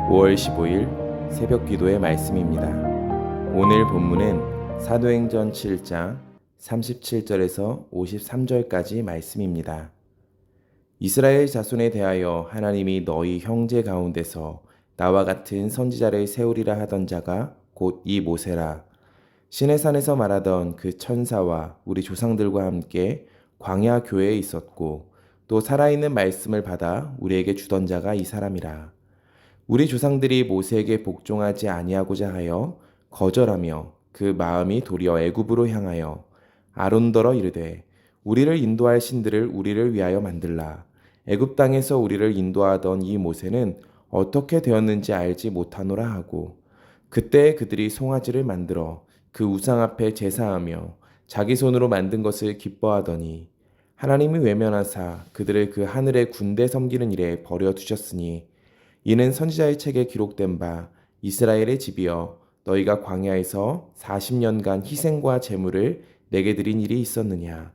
5월 15일 새벽 기도의 말씀입니다. 오늘 본문은 사도행전 7장 37절에서 53절까지 말씀입니다. 이스라엘 자손에 대하여 하나님이 너희 형제 가운데서 나와 같은 선지자를 세우리라 하던 자가 곧 이 모세라. 시내산에서 말하던 그 천사와 우리 조상들과 함께 광야 교회에 있었고 또 살아있는 말씀을 받아 우리에게 주던 자가 이 사람이라. 우리 조상들이 모세에게 복종하지 아니하고자 하여 거절하며 그 마음이 도리어 애굽으로 향하여 아론더러 이르되 우리를 인도할 신들을 우리를 위하여 만들라. 애굽 땅에서 우리를 인도하던 이 모세는 어떻게 되었는지 알지 못하노라 하고, 그때 그들이 송아지를 만들어 그 우상 앞에 제사하며 자기 손으로 만든 것을 기뻐하더니 하나님이 외면하사 그들을 그 하늘의 군대 섬기는 일에 버려 두셨으니, 이는 선지자의 책에 기록된 바 이스라엘의 집이여 너희가 광야에서 40년간 희생과 제물을 내게 드린 일이 있었느냐.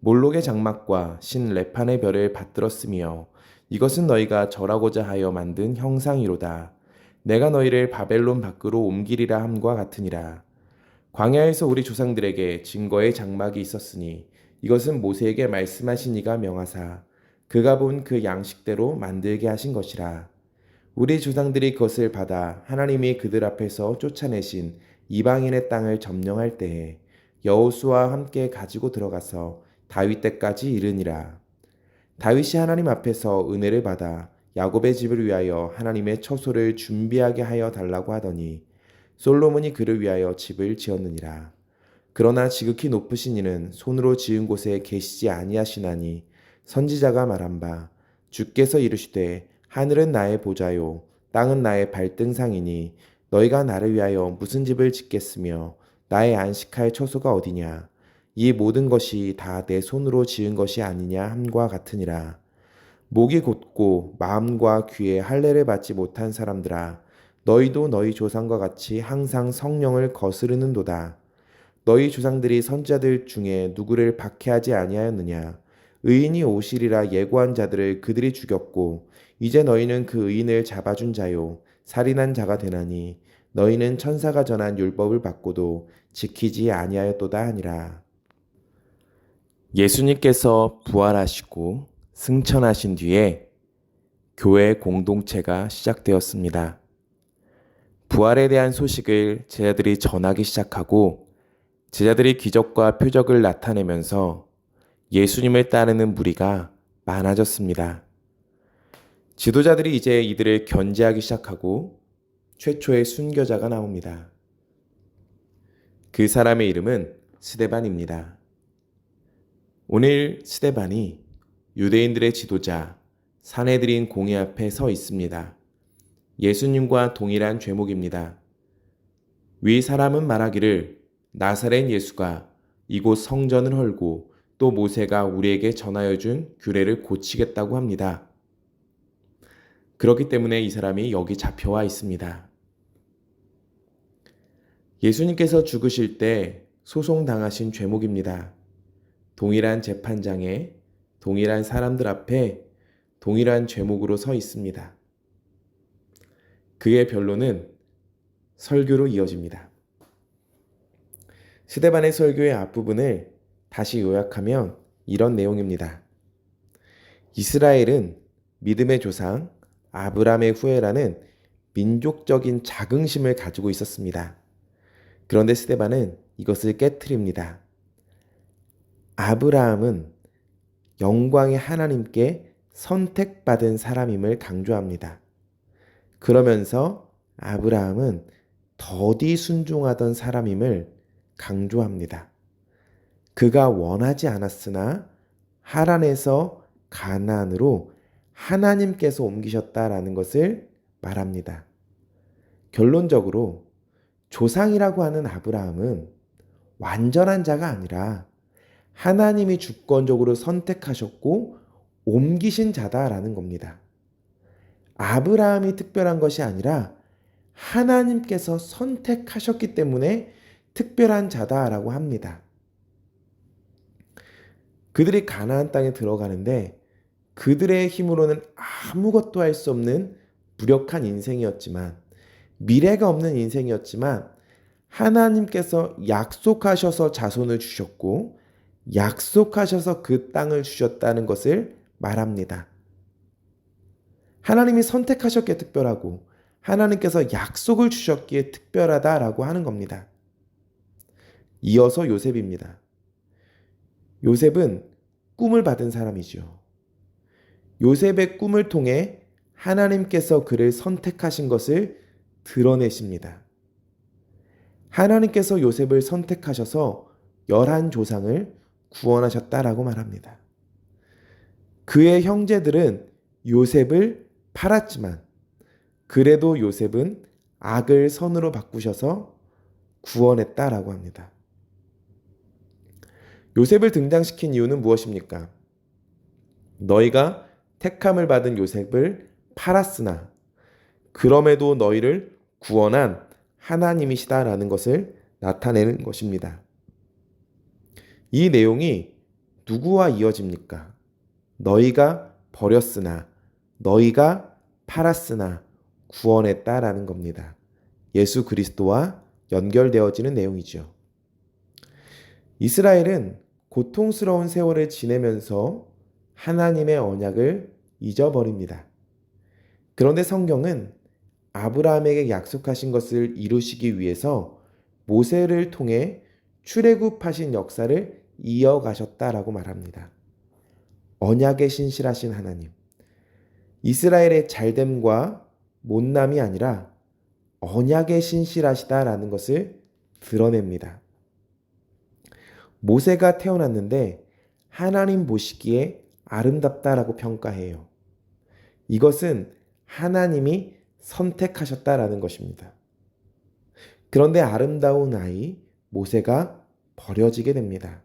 몰록의 장막과 신 레판의 별을 받들었으며 이것은 너희가 절하고자 하여 만든 형상이로다. 내가 너희를 바벨론 밖으로 옮기리라 함과 같으니라. 광야에서 우리 조상들에게 증거의 장막이 있었으니 이것은 모세에게 말씀하신 이가 명하사 그가 본 그 양식대로 만들게 하신 것이라. 우리 조상들이 그것을 받아 하나님이 그들 앞에서 쫓아내신 이방인의 땅을 점령할 때에 여호수아와 함께 가지고 들어가서 다윗 때까지 이르니라. 다윗이 하나님 앞에서 은혜를 받아 야곱의 집을 위하여 하나님의 처소를 준비하게 하여 달라고 하더니 솔로몬이 그를 위하여 집을 지었느니라. 그러나 지극히 높으신 이는 손으로 지은 곳에 계시지 아니하시나니 선지자가 말한 바 주께서 이르시되 하늘은 나의 보좌요 땅은 나의 발등상이니 너희가 나를 위하여 무슨 집을 짓겠으며 나의 안식할 처소가 어디냐. 이 모든 것이 다 내 손으로 지은 것이 아니냐 함과 같으니라. 목이 곧고 마음과 귀에 할례를 받지 못한 사람들아, 너희도 너희 조상과 같이 항상 성령을 거스르는도다. 너희 조상들이 선지자들 중에 누구를 박해하지 아니하였느냐. 의인이 오시리라 예고한 자들을 그들이 죽였고 이제 너희는 그 의인을 잡아준 자요 살인한 자가 되나니 너희는 천사가 전한 율법을 받고도 지키지 아니하였도다 하니라. 예수님께서 부활하시고 승천하신 뒤에 교회 공동체가 시작되었습니다. 부활에 대한 소식을 제자들이 전하기 시작하고 제자들이 기적과 표적을 나타내면서 예수님을 따르는 무리가 많아졌습니다. 지도자들이 이제 이들을 견제하기 시작하고 최초의 순교자가 나옵니다. 그 사람의 이름은 스데반입니다. 오늘 스데반이 유대인들의 지도자 산헤드린 공회 앞에 서 있습니다. 예수님과 동일한 죄목입니다. 위 사람은 말하기를 나사렛 예수가 이곳 성전을 헐고 또 모세가 우리에게 전하여 준 규례를 고치겠다고 합니다. 그렇기 때문에 이 사람이 여기 잡혀와 있습니다. 예수님께서 죽으실 때 소송당하신 죄목입니다. 동일한 재판장에 동일한 사람들 앞에 동일한 죄목으로 서 있습니다. 그의 변론은 설교로 이어집니다. 스데반의 설교의 앞부분을 다시 요약하면 이런 내용입니다. 이스라엘은 믿음의 조상 아브라함의 후예라는 민족적인 자긍심을 가지고 있었습니다. 그런데 스데반은 이것을 깨트립니다. 아브라함은 영광의 하나님께 선택받은 사람임을 강조합니다. 그러면서 아브라함은 더디 순종하던 사람임을 강조합니다. 그가 원하지 않았으나 하란에서 가나안으로 하나님께서 옮기셨다라는 것을 말합니다. 결론적으로 조상이라고 하는 아브라함은 완전한 자가 아니라 하나님이 주권적으로 선택하셨고 옮기신 자다라는 겁니다. 아브라함이 특별한 것이 아니라 하나님께서 선택하셨기 때문에 특별한 자다라고 합니다. 그들이 가나안 땅에 들어가는데 그들의 힘으로는 아무것도 할 수 없는 무력한 인생이었지만, 미래가 없는 인생이었지만, 하나님께서 약속하셔서 자손을 주셨고, 약속하셔서 그 땅을 주셨다는 것을 말합니다. 하나님이 선택하셨기에 특별하고, 하나님께서 약속을 주셨기에 특별하다라고 하는 겁니다. 이어서 요셉입니다. 요셉은 꿈을 받은 사람이죠. 요셉의 꿈을 통해 하나님께서 그를 선택하신 것을 드러내십니다. 하나님께서 요셉을 선택하셔서 11조상을 구원하셨다라고 말합니다. 그의 형제들은 요셉을 팔았지만 그래도 요셉은 악을 선으로 바꾸셔서 구원했다라고 합니다. 요셉을 등장시킨 이유는 무엇입니까? 너희가 택함을 받은 요셉을 팔았으나 그럼에도 너희를 구원한 하나님이시다라는 것을 나타내는 것입니다. 이 내용이 누구와 이어집니까? 너희가 버렸으나, 너희가 팔았으나 구원했다라는 겁니다. 예수 그리스도와 연결되어지는 내용이죠. 이스라엘은 고통스러운 세월을 지내면서 하나님의 언약을 잊어버립니다. 그런데 성경은 아브라함에게 약속하신 것을 이루시기 위해서 모세를 통해 출애굽하신 역사를 이어가셨다라고 말합니다. 언약에 신실하신 하나님, 이스라엘의 잘됨과 못남이 아니라 언약에 신실하시다라는 것을 드러냅니다. 모세가 태어났는데 하나님 보시기에 아름답다라고 평가해요. 이것은 하나님이 선택하셨다라는 것입니다. 그런데 아름다운 아이 모세가 버려지게 됩니다.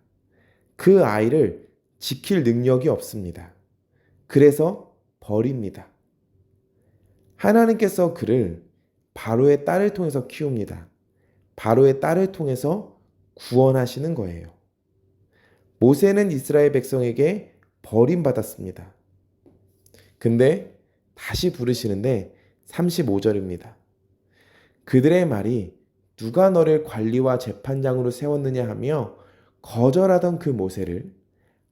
그 아이를 지킬 능력이 없습니다. 그래서 버립니다. 하나님께서 그를 바로의 딸을 통해서 키웁니다. 바로의 딸을 통해서 구원하시는 거예요. 모세는 이스라엘 백성에게 버림받았습니다. 근데 다시 부르시는데 35절입니다. 그들의 말이 누가 너를 관리와 재판장으로 세웠느냐 하며 거절하던 그 모세를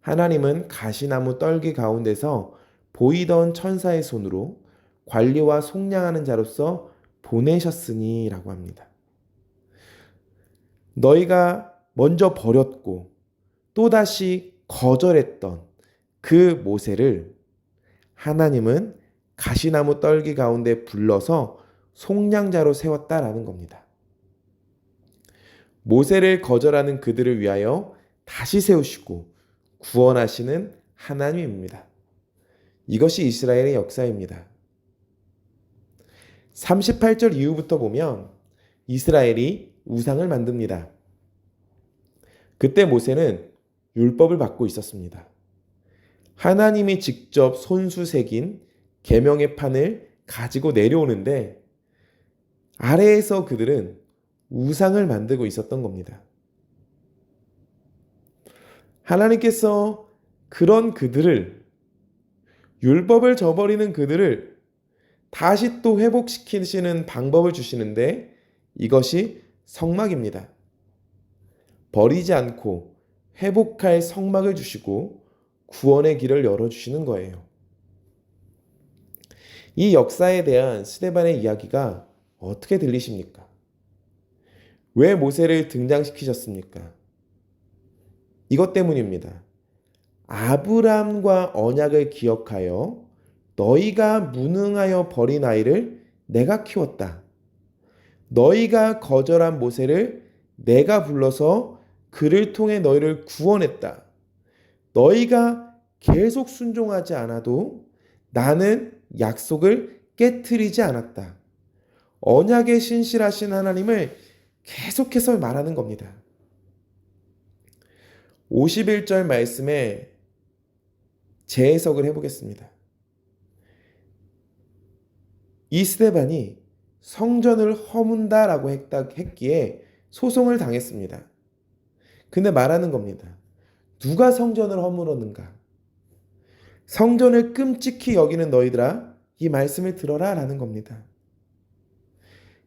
하나님은 가시나무 떨기 가운데서 보이던 천사의 손으로 관리와 속량하는 자로서 보내셨으니 라고 합니다. 너희가 먼저 버렸고 또다시 거절했던 그 모세를 하나님은 가시나무 떨기 가운데 불러서 속량자로 세웠다라는 겁니다. 모세를 거절하는 그들을 위하여 다시 세우시고 구원하시는 하나님입니다. 이것이 이스라엘의 역사입니다. 38절 이후부터 보면 이스라엘이 우상을 만듭니다. 그때 모세는 율법을 받고 있었습니다. 하나님이 직접 손수 새긴 계명의 판을 가지고 내려오는데 아래에서 그들은 우상을 만들고 있었던 겁니다. 하나님께서 그런 그들을, 율법을 저버리는 그들을 다시 또 회복시키시는 방법을 주시는데 이것이 성막입니다. 버리지 않고 회복할 성막을 주시고 구원의 길을 열어주시는 거예요. 이 역사에 대한 스데반의 이야기가 어떻게 들리십니까? 왜 모세를 등장시키셨습니까? 이것 때문입니다. 아브람과 언약을 기억하여 너희가 무능하여 버린 아이를 내가 키웠다. 너희가 거절한 모세를 내가 불러서 그를 통해 너희를 구원했다. 너희가 계속 순종하지 않아도 나는 약속을 깨트리지 않았다. 언약에 신실하신 하나님을 계속해서 말하는 겁니다. 51절 말씀에 재해석을 해보겠습니다. 이 스데반이 성전을 허문다라고 했기에 소송을 당했습니다. 근데 말하는 겁니다. 누가 성전을 허물었는가? 성전을 끔찍히 여기는 너희들아, 이 말씀을 들어라 라는 겁니다.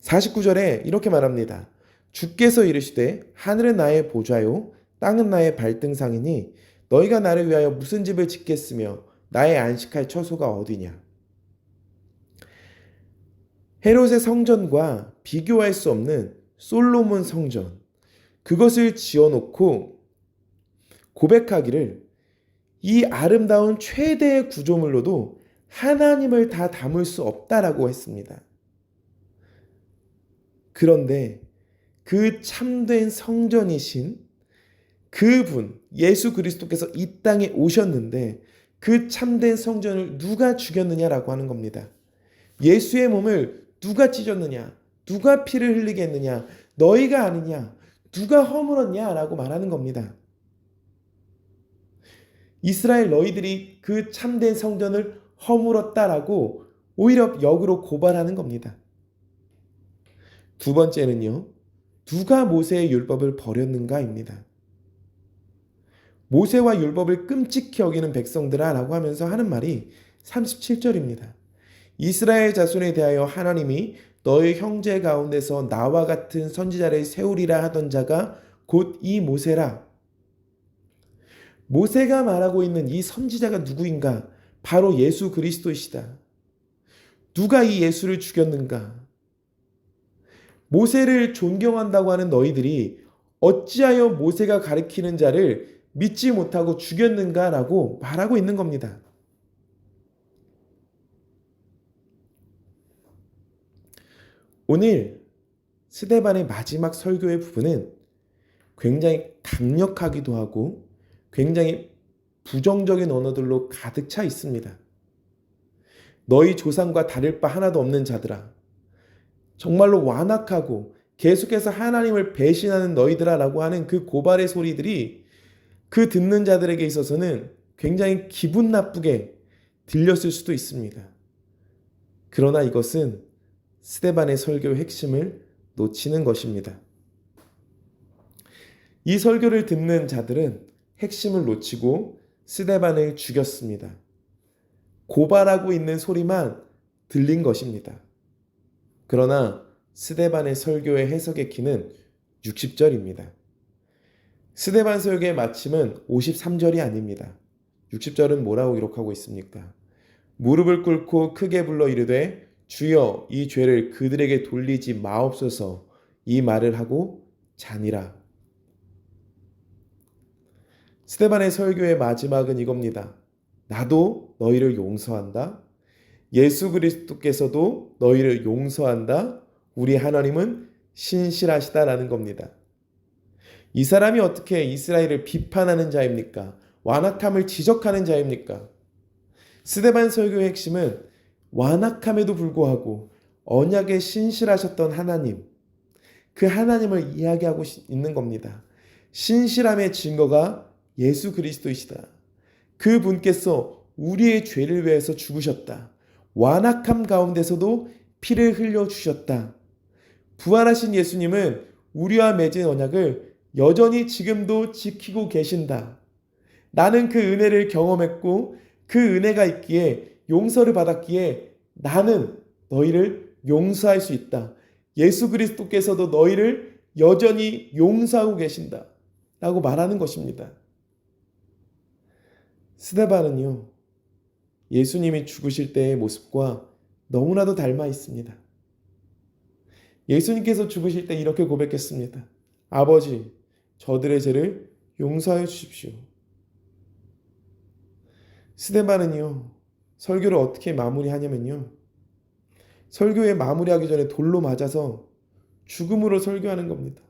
49절에 이렇게 말합니다. 주께서 이르시되 하늘은 나의 보좌요 땅은 나의 발등상이니 너희가 나를 위하여 무슨 집을 짓겠으며 나의 안식할 처소가 어디냐. 헤롯의 성전과 비교할 수 없는 솔로몬 성전, 그것을 지어놓고 고백하기를 이 아름다운 최대의 구조물로도 하나님을 다 담을 수 없다라고 했습니다. 그런데 그 참된 성전이신 그분 예수 그리스도께서 이 땅에 오셨는데 그 참된 성전을 누가 죽였느냐라고 하는 겁니다. 예수의 몸을 누가 찢었느냐? 누가 피를 흘리게 했느냐? 너희가 아니냐? 누가 허물었냐라고 말하는 겁니다. 이스라엘 너희들이 그 참된 성전을 허물었다라고 오히려 역으로 고발하는 겁니다. 두 번째는요. 누가 모세의 율법을 버렸는가입니다. 모세와 율법을 끔찍히 여기는 백성들아 라고 하면서 하는 말이 37절입니다. 이스라엘 자손에 대하여 하나님이 너희 형제 가운데서 나와 같은 선지자를 세우리라 하던 자가 곧 이 모세라. 모세가 말하고 있는 이 선지자가 누구인가? 바로 예수 그리스도이시다. 누가 이 예수를 죽였는가? 모세를 존경한다고 하는 너희들이 어찌하여 모세가 가리키는 자를 믿지 못하고 죽였는가라고 말하고 있는 겁니다. 오늘 스데반의 마지막 설교의 부분은 굉장히 강력하기도 하고 굉장히 부정적인 언어들로 가득 차 있습니다. 너희 조상과 다를 바 하나도 없는 자들아. 정말로 완악하고 계속해서 하나님을 배신하는 너희들아 라고 하는 그 고발의 소리들이 그 듣는 자들에게 있어서는 굉장히 기분 나쁘게 들렸을 수도 있습니다. 그러나 이것은 스데반의 설교의 핵심을 놓치는 것입니다. 이 설교를 듣는 자들은 핵심을 놓치고 스데반을 죽였습니다. 고발하고 있는 소리만 들린 것입니다. 그러나 스데반의 설교의 해석의 키는 60절입니다. 스데반 설교의 마침은 53절이 아닙니다. 60절은 뭐라고 기록하고 있습니까? 무릎을 꿇고 크게 불러 이르되 주여 이 죄를 그들에게 돌리지 마옵소서 이 말을 하고 자니라. 스데반의 설교의 마지막은 이겁니다. 나도 너희를 용서한다. 예수 그리스도께서도 너희를 용서한다. 우리 하나님은 신실하시다라는 겁니다. 이 사람이 어떻게 이스라엘을 비판하는 자입니까? 완악함을 지적하는 자입니까? 스데반 설교의 핵심은 완악함에도 불구하고 언약에 신실하셨던 하나님, 그 하나님을 이야기하고 있는 겁니다. 신실함의 증거가 예수 그리스도이시다. 그 분께서 우리의 죄를 위해서 죽으셨다. 완악함 가운데서도 피를 흘려주셨다. 부활하신 예수님은 우리와 맺은 언약을 여전히 지금도 지키고 계신다. 나는 그 은혜를 경험했고 그 은혜가 있기에 용서를 받았기에 나는 너희를 용서할 수 있다. 예수 그리스도께서도 너희를 여전히 용서하고 계신다. 라고 말하는 것입니다. 스데반은요, 예수님이 죽으실 때의 모습과 너무나도 닮아 있습니다. 예수님께서 죽으실 때 이렇게 고백했습니다. 아버지, 저들의 죄를 용서해 주십시오. 스데반은요, 설교를 어떻게 마무리하냐면요, 설교에 마무리하기 전에 돌로 맞아서 죽음으로 설교하는 겁니다.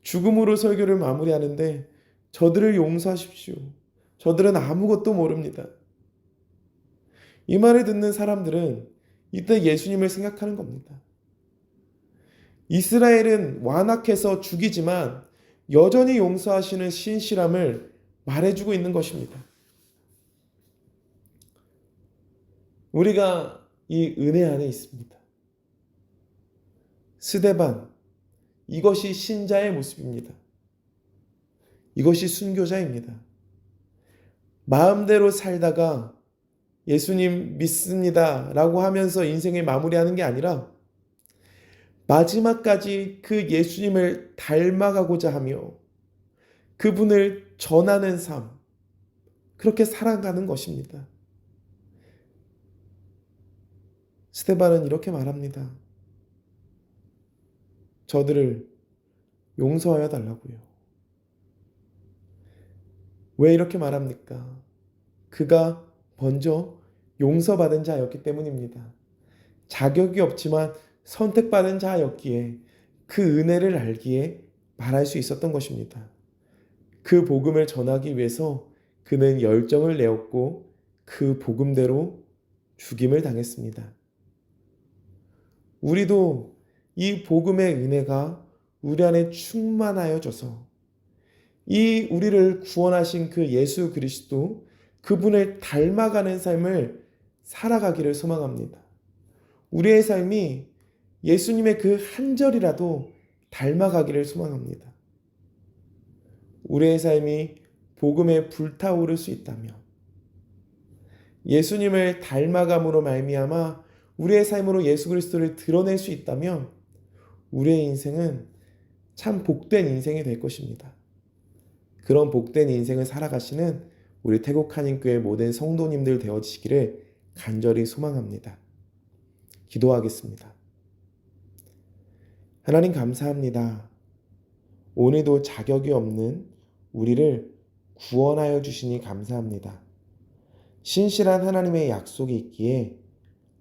죽음으로 설교를 마무리하는데 저들을 용서하십시오. 저들은 아무것도 모릅니다. 이 말을 듣는 사람들은 이때 예수님을 생각하는 겁니다. 이스라엘은 완악해서 죽이지만 여전히 용서하시는 신실함을 말해주고 있는 것입니다. 우리가 이 은혜 안에 있습니다. 스데반, 이것이 신자의 모습입니다. 이것이 순교자입니다. 마음대로 살다가 예수님 믿습니다 라고 하면서 인생을 마무리하는 게 아니라 마지막까지 그 예수님을 닮아가고자 하며 그분을 전하는 삶, 그렇게 살아가는 것입니다. 스데반은 이렇게 말합니다. 저들을 용서하여 달라고요. 왜 이렇게 말합니까? 그가 먼저 용서받은 자였기 때문입니다. 자격이 없지만 선택받은 자였기에 그 은혜를 알기에 말할 수 있었던 것입니다. 그 복음을 전하기 위해서 그는 열정을 내었고 그 복음대로 죽임을 당했습니다. 우리도 이 복음의 은혜가 우리 안에 충만하여져서 이 우리를 구원하신 그 예수 그리스도, 그분을 닮아가는 삶을 살아가기를 소망합니다. 우리의 삶이 예수님의 그 한 절이라도 닮아가기를 소망합니다. 우리의 삶이 복음에 불타오를 수 있다면, 예수님을 닮아감으로 말미암아 우리의 삶으로 예수 그리스도를 드러낼 수 있다면 우리의 인생은 참 복된 인생이 될 것입니다. 그런 복된 인생을 살아가시는 우리 태국 한인교회 모든 성도님들 되어지시기를 간절히 소망합니다. 기도하겠습니다. 하나님 감사합니다. 오늘도 자격이 없는 우리를 구원하여 주시니 감사합니다. 신실한 하나님의 약속이 있기에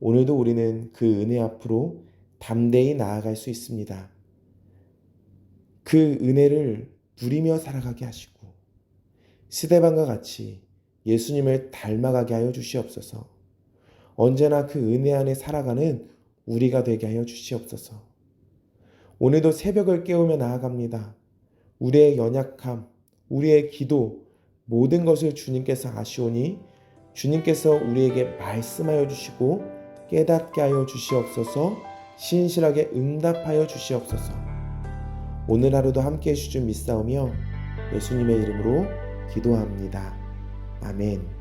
오늘도 우리는 그 은혜 앞으로 담대히 나아갈 수 있습니다. 그 은혜를 누리며 살아가게 하시고 스데반과 같이 예수님을 닮아가게 하여 주시옵소서. 언제나 그 은혜 안에 살아가는 우리가 되게 하여 주시옵소서. 오늘도 새벽을 깨우며 나아갑니다. 우리의 연약함, 우리의 기도, 모든 것을 주님께서 아시오니 주님께서 우리에게 말씀하여 주시고 깨닫게 하여 주시옵소서. 신실하게 응답하여 주시옵소서. 오늘 하루도 함께해 주실 줄 믿사오며 예수님의 이름으로 기도합니다. 아멘.